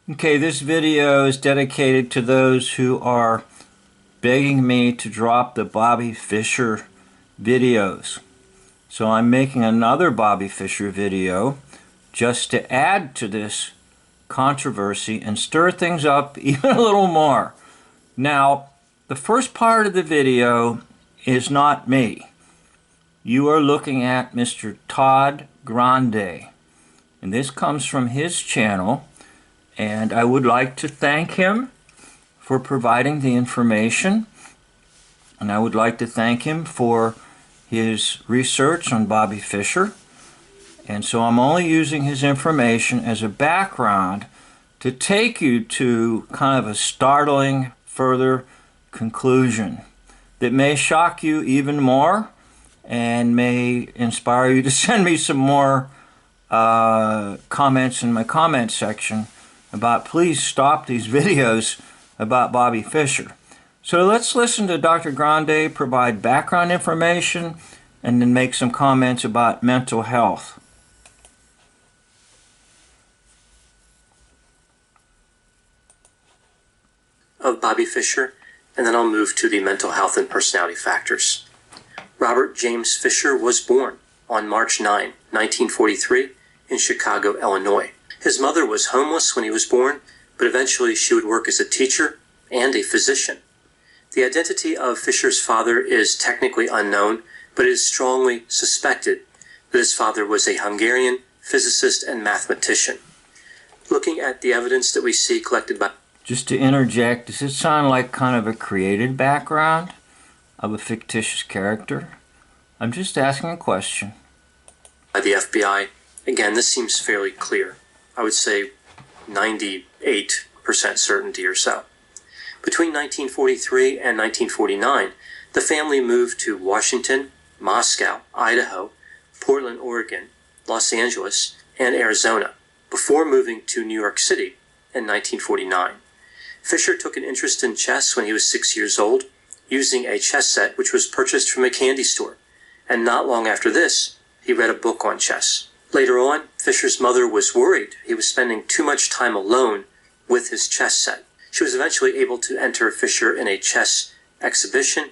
Okay, this video is dedicated to those who are begging me to drop the Bobby Fischer videos. So I'm making another Bobby Fischer video just to add to this controversy and stir things up even a little more. Now, the first part of the video is not me. You are looking at Mr. Todd Grande, and this comes from his channel. And I would like to thank him for providing the information. And I would like to thank him for his research on Bobby Fischer. And so I'm only using his information as a background to take you to kind of a startling further conclusion that may shock you even more and may inspire you to send me some more comments in my comment section about please stop these videos about Bobby Fischer. So let's listen to Dr. Grande provide background information and then make some comments about mental health. Of Bobby Fischer, and then I'll move to the mental health and personality factors. Robert James Fischer was born on March 9, 1943 in Chicago, Illinois. His mother was homeless when he was born, but eventually she would work as a teacher and a physician. The identity of Fischer's father is technically unknown, but it is strongly suspected that his father was a Hungarian physicist and mathematician. Looking at the evidence that we see collected by... Just to interject, does it sound like kind of a created background of a fictitious character? I'm just asking a question. By the FBI, again, this seems fairly clear. I would say 98% certainty or so. Between 1943 and 1949, the family moved to Washington, Moscow, Idaho, Portland, Oregon, Los Angeles, and Arizona, before moving to New York City in 1949. Fischer took an interest in chess when he was 6 years old, using a chess set which was purchased from a candy store, and not long after this, he read a book on chess. Later on, Fischer's mother was worried he was spending too much time alone with his chess set. She was eventually able to enter Fischer in a chess exhibition.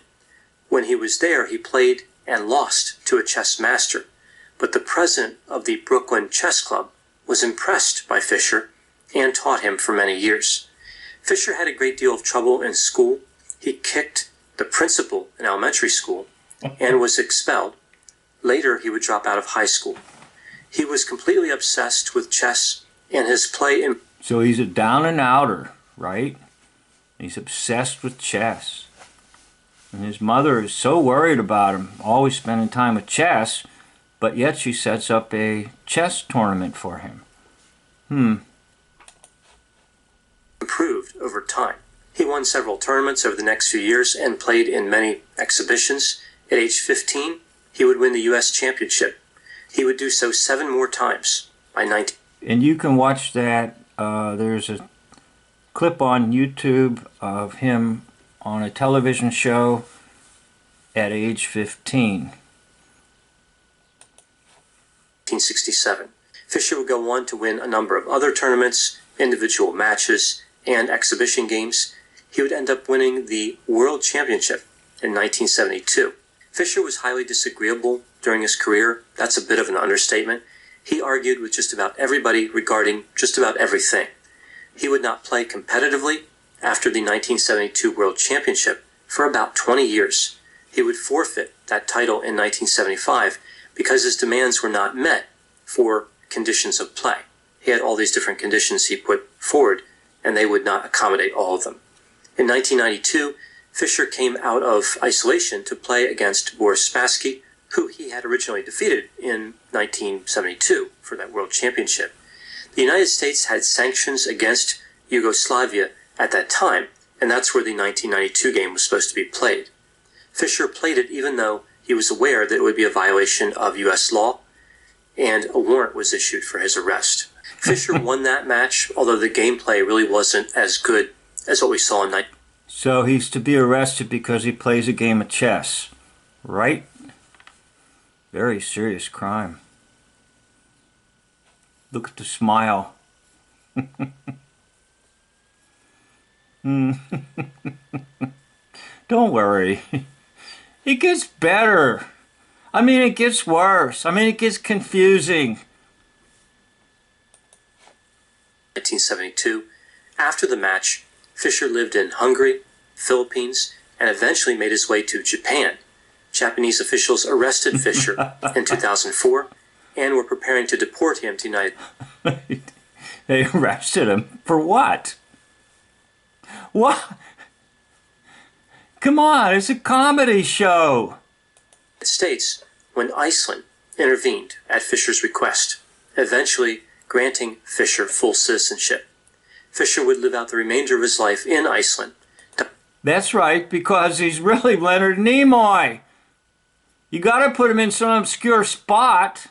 When he was there, he played and lost to a chess master, but the president of the Brooklyn Chess Club was impressed by Fischer and taught him for many years. Fischer had a great deal of trouble in school. He kicked the principal in elementary school and was expelled. Later, he would drop out of high school. He was completely obsessed with chess and his play in... So he's a down and outer, right? He's obsessed with chess. And his mother is so worried about him always spending time with chess, but yet she sets up a chess tournament for him. Improved over time. He won several tournaments over the next few years and played in many exhibitions. At age 15, he would win the U.S. championship. He would do so 7 more times by 19. And you can watch that. There's a clip on YouTube of him on a television show at age 15. 1967. Fischer would go on to win a number of other tournaments, individual matches, and exhibition games. He would end up winning the World Championship in 1972. Fischer was highly disagreeable during his career. That's a bit of an understatement. He argued with just about everybody regarding just about everything. He would not play competitively after the 1972 World Championship for about 20 years. He would forfeit that title in 1975 because his demands were not met for conditions of play. He had all these different conditions he put forward, and they would not accommodate all of them. In 1992, Fischer came out of isolation to play against Boris Spassky, who he had originally defeated in 1972 for that World Championship. The United States had sanctions against Yugoslavia at that time, and that's where the 1992 game was supposed to be played. Fischer played it even though he was aware that it would be a violation of U.S. law, and a warrant was issued for his arrest. Fischer won that match, although the gameplay really wasn't as good as what we saw in... So he's to be arrested because he plays a game of chess, right? Very serious crime. Look at the smile. Don't worry. It gets better. I mean, it gets worse. I mean, it gets confusing. 1972. After the match, Fischer lived in Hungary, Philippines, and eventually made his way to Japan. Japanese officials arrested Fischer in 2004 and were preparing to deport him to the United They arrested him for what? What? Come on, it's a comedy show. States when Iceland intervened at Fischer's request, eventually granting Fischer full citizenship. Fischer would live out the remainder of his life in Iceland. That's right, because he's really Leonard Nimoy. You got to put him in some obscure spot.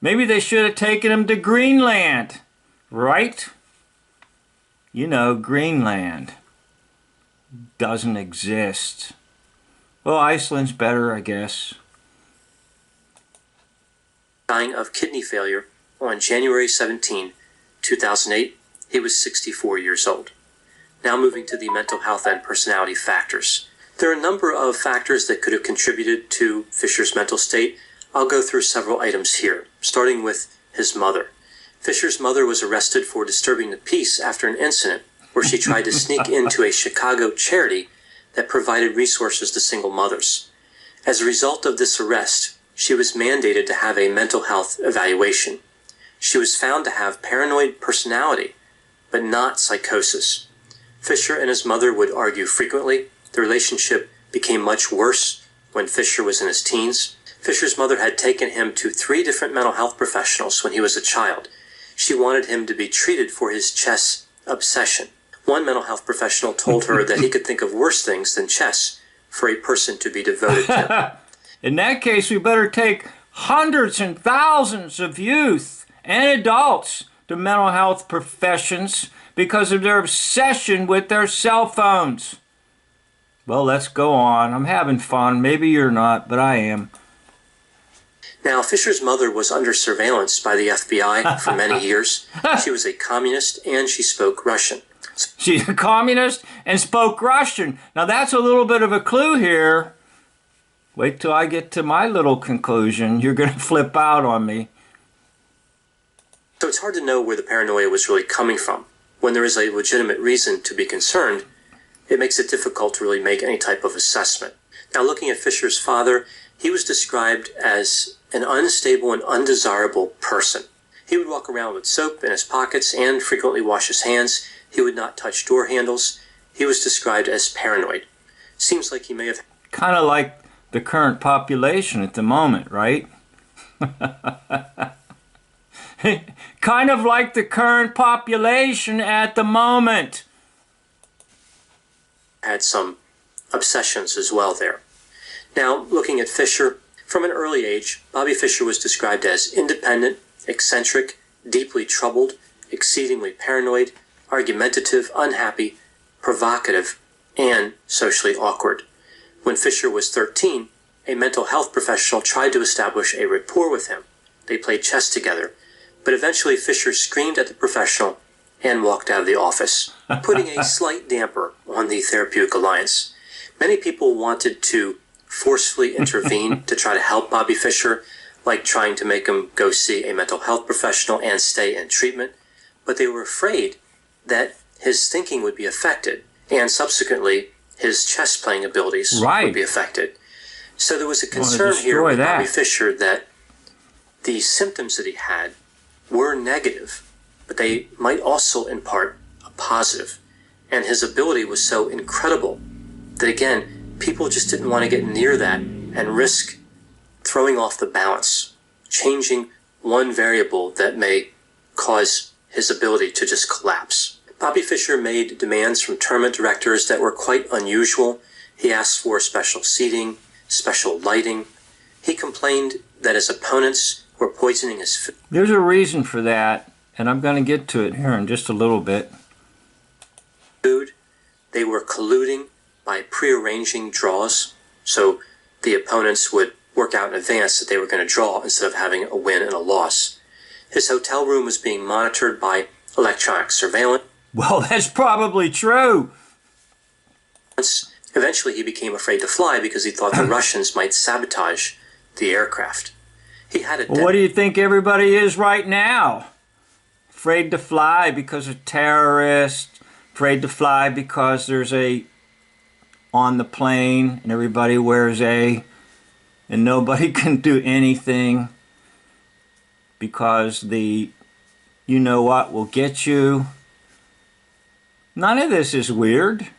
Maybe they should have taken him to Greenland, right? You know, Greenland doesn't exist. Well, Iceland's better, I guess. Dying of kidney failure on January 17, 2008. He was 64 years old. Now moving to the mental health and personality factors. There are a number of factors that could have contributed to Fischer's mental state. I'll go through several items here, starting with his mother. Fischer's mother was arrested for disturbing the peace after an incident where she tried to sneak into a Chicago charity that provided resources to single mothers. As a result of this arrest, she was mandated to have a mental health evaluation. She was found to have paranoid personality, but not psychosis. Fischer and his mother would argue frequently. The relationship became much worse when Fischer was in his teens. Fischer's mother had taken him to 3 different mental health professionals when he was a child. She wanted him to be treated for his chess obsession. One mental health professional told her that he could think of worse things than chess for a person to be devoted to. In that case, we better take hundreds and thousands of youth and adults to mental health professions because of their obsession with their cell phones. Well, let's go on. I'm having fun. Maybe you're not, but I am. Now, Fischer's mother was under surveillance by the FBI for many years. She was a communist and she spoke Russian. She's a communist and spoke Russian. Now, that's a little bit of a clue here. Wait till I get to my little conclusion. You're going to flip out on me. So it's hard to know where the paranoia was really coming from. When there is a legitimate reason to be concerned, it makes it difficult to really make any type of assessment. Now, looking at Fischer's father, he was described as an unstable and undesirable person. He would walk around with soap in his pockets and frequently wash his hands. He would not touch door handles. He was described as paranoid. Seems like he may have... Kind of like the current population at the moment, right? Kind of like the current population at the moment. Had some obsessions as well there. Now, looking at Fischer, from an early age, Bobby Fischer was described as independent, eccentric, deeply troubled, exceedingly paranoid, argumentative, unhappy, provocative, and socially awkward. When Fischer was 13, a mental health professional tried to establish a rapport with him. They played chess together, but eventually Fischer screamed at the professional and walked out of the office, putting a slight damper on the therapeutic alliance. Many people wanted to forcefully intervene to try to help Bobby Fischer, like trying to make him go see a mental health professional and stay in treatment, but they were afraid that his thinking would be affected, and subsequently his chess playing abilities would be affected. So there was a concern here with Bobby Fischer that the symptoms that he had were negative, but they might also impart a positive. And his ability was so incredible that, again, people just didn't want to get near that and risk throwing off the balance, changing one variable that may cause his ability to just collapse. Bobby Fischer made demands from tournament directors that were quite unusual. He asked for special seating, special lighting. He complained that his opponents were poisoning his food. There's a reason for that, and I'm going to get to it here in just a little bit. They were colluding by prearranging draws, so the opponents would work out in advance that they were going to draw instead of having a win and a loss. His hotel room was being monitored by electronic surveillance. Well, that's probably true. Eventually, he became afraid to fly because he thought the Russians might sabotage the aircraft. He had a Well, what do you think everybody is right now? Afraid to fly because of terrorists, afraid to fly because there's a on the plane and everybody wears a, and nobody can do anything because the you know what will get you. None of this is weird.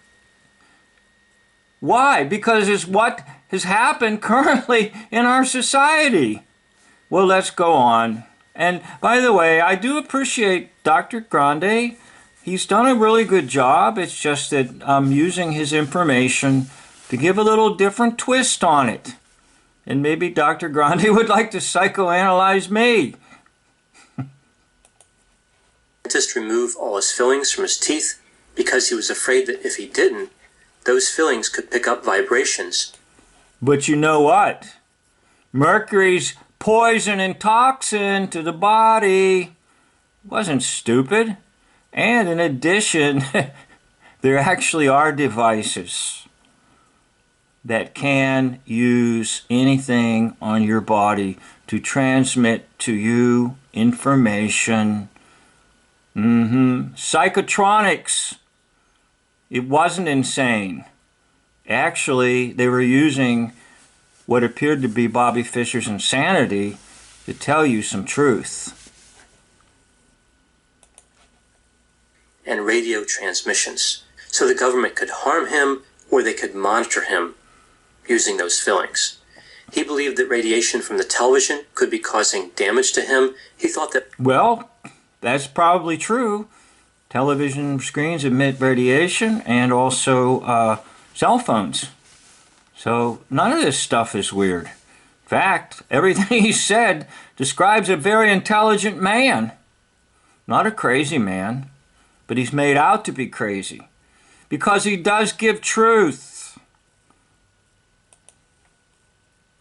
Why? Because it's what has happened currently in our society. Well, let's go on. And by the way, I do appreciate Dr. Grande. He's done a really good job. It's just that I'm using his information to give a little different twist on it. And maybe Dr. Grande would like to psychoanalyze me. Dentist remove all his fillings from his teeth because he was afraid that if he didn't, those fillings could pick up vibrations. But you know what? Mercury's poison and toxin to the body. Wasn't stupid. And in addition, there actually are devices that can use anything on your body to transmit to you information. Psychotronics. It wasn't insane. Actually, they were using what appeared to be Bobby Fischer's insanity to tell you some truth. And radio transmissions, so the government could harm him or they could monitor him using those fillings. He believed that radiation from the television could be causing damage to him. He thought that... Well, that's probably true. Television screens emit radiation and also cell phones. So none of this stuff is weird. In fact, everything he said describes a very intelligent man. Not a crazy man, but he's made out to be crazy because he does give truth.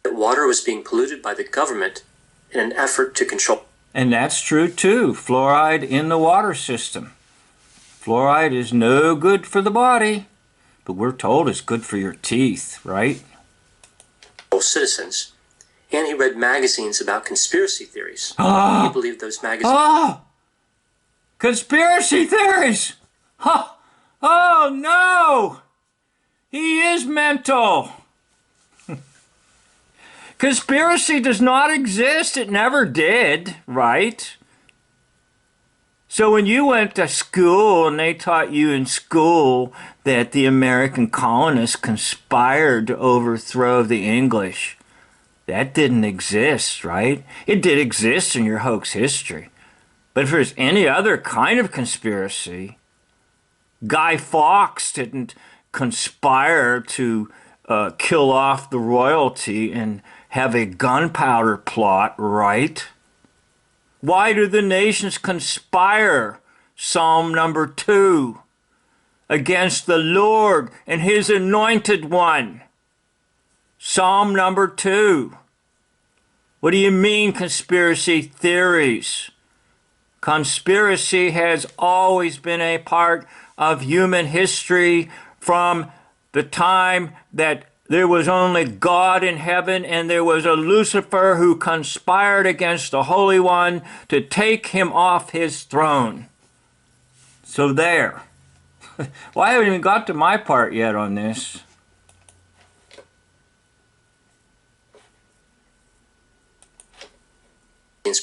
That water was being polluted by the government in an effort to control. And that's true too. Fluoride in the water system. Fluoride is no good for the body, but we're told it's good for your teeth, right? Citizens. And he read magazines about conspiracy theories. He believed those magazines... Conspiracy theories! Oh no! He is mental! Conspiracy does not exist. It never did, right? So when you went to school and they taught you in school that the American colonists conspired to overthrow the English, that didn't exist, right? It did exist in your hoax history. But if there's any other kind of conspiracy, Guy Fawkes didn't conspire to kill off the royalty and have a gunpowder plot, right? Why do the nations conspire, Psalm number 2, against the Lord and his anointed one? Psalm number 2. What do you mean conspiracy theories? Conspiracy has always been a part of human history from the time that there was only God in heaven and there was a Lucifer who conspired against the Holy One to take him off his throne. So there. Well, I haven't even got to my part yet on this.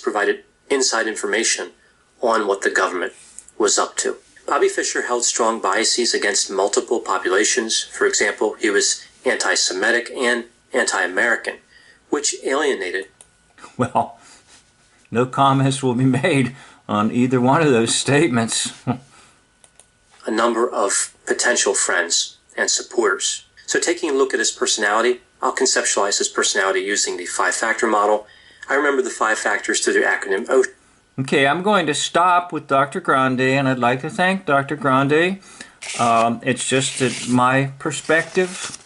Provided inside information on what the government was up to. Bobby Fischer held strong biases against multiple populations. For example, he was anti-Semitic and anti-American, which alienated. Well, no comments will be made on either one of those statements. A number of potential friends and supporters. So taking a look at his personality, I'll conceptualize his personality using the 5-factor model. I remember the 5 factors through the acronym O. Okay, I'm going to stop with Dr. Grande, and I'd like to thank Dr. Grande. It's just that my perspective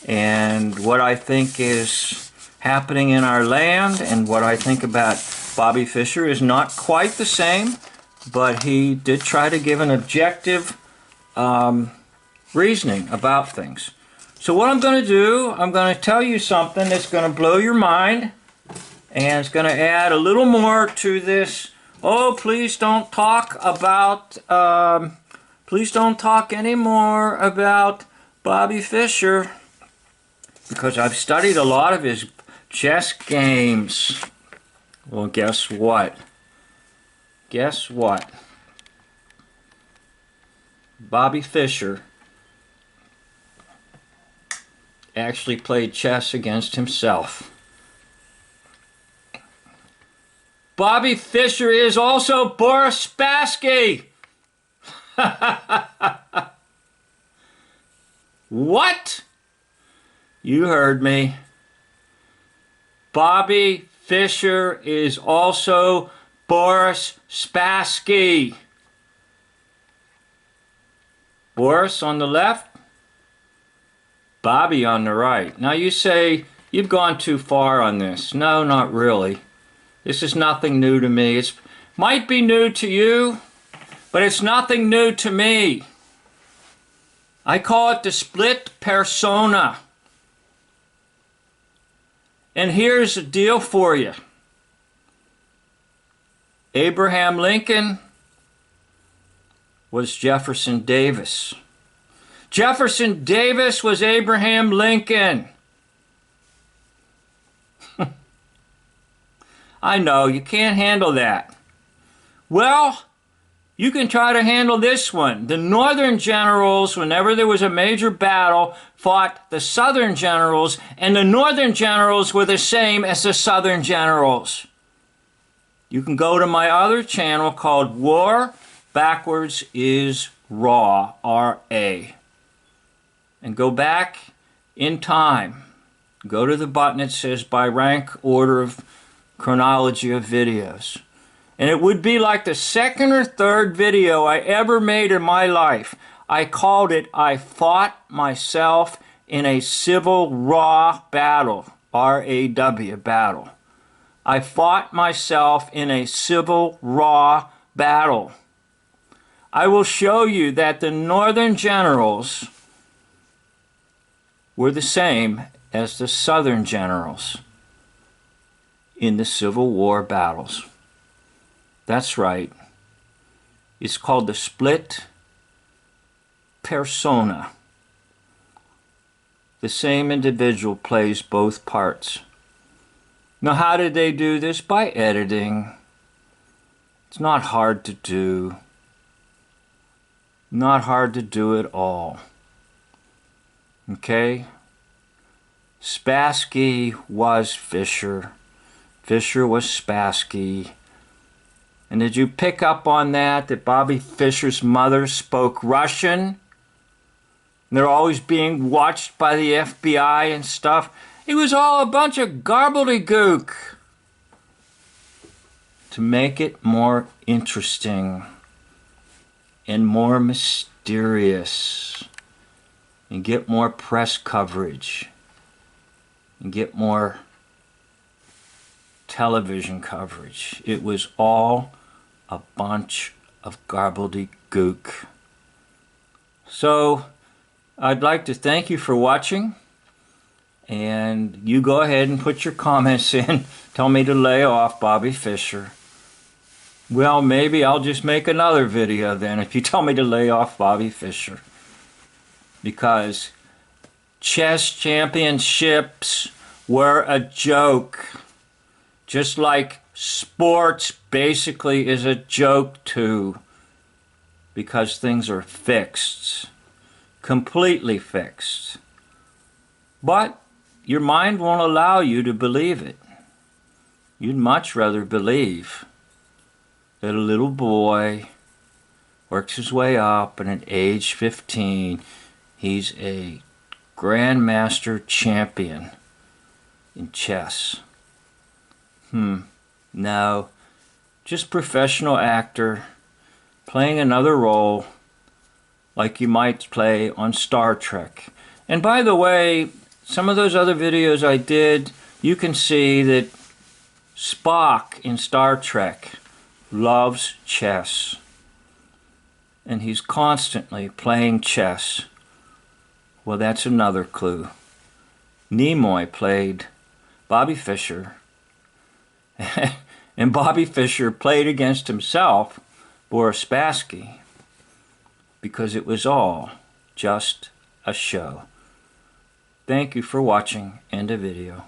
and what I think is happening in our land and what I think about Bobby Fischer is not quite the same, but he did try to give an objective reasoning about things. So what I'm going to do, I'm going to tell you something that's going to blow your mind, and it's going to add a little more to this. Oh, please don't talk about, please don't talk anymore about Bobby Fischer, because I've studied a lot of his chess games. Well, guess what? Guess what? Bobby Fischer actually played chess against himself. Bobby Fischer is also Boris Spassky. What? You heard me. Bobby Fischer is also Boris Spassky. Boris on the left, Bobby on the right. Now you say, you've gone too far on this. No, not really. This is nothing new to me. It might be new to you, but it's nothing new to me. I call it the split persona. And here's the deal for you. Abraham Lincoln was Jefferson Davis. Jefferson Davis was Abraham Lincoln. I know, you can't handle that. Well, you can try to handle this one. The Northern generals, whenever there was a major battle, fought the Southern generals, and the Northern generals were the same as the Southern generals. You can go to my other channel called War Backwards is Raw, R-A, and go back in time. Go to the button that says by rank order of chronology of videos. And it would be like the second or third video I ever made in my life. I called it, I Fought Myself in a Civil Raw Battle, R-A-W, battle. I fought myself in a civil raw battle. I will show you that the Northern generals were the same as the Southern generals in the Civil War battles. That's right. It's called the split persona. The same individual plays both parts. Now, how did they do this? By editing. It's not hard to do. Not hard to do at all. Okay? Spassky was Fischer. Fischer was Spassky. And did you pick up on that Bobby Fischer's mother spoke Russian? And they're always being watched by the FBI and stuff. It was all a bunch of gobbledygook to make it more interesting and more mysterious and get more press coverage and get more television coverage. It was all a bunch of gobbledygook. So I'd like to thank you for watching, and you go ahead and put your comments in. Tell me to lay off Bobby Fischer. Well, maybe I'll just make another video then if you tell me to lay off Bobby Fischer. Because chess championships were a joke. Just like sports basically is a joke too. Because things are fixed. Completely fixed. But your mind won't allow you to believe it. You'd much rather believe that a little boy works his way up, and at age 15 he's a grandmaster champion in chess. No, just professional actor playing another role like you might play on Star Trek. And by the way, some of those other videos I did, you can see that Spock in Star Trek loves chess. and he's constantly playing chess. Well, that's another clue. Nimoy played Bobby Fischer, and Bobby Fischer played against himself, Boris Spassky, because it was all just a show. Thank you for watching. End of video.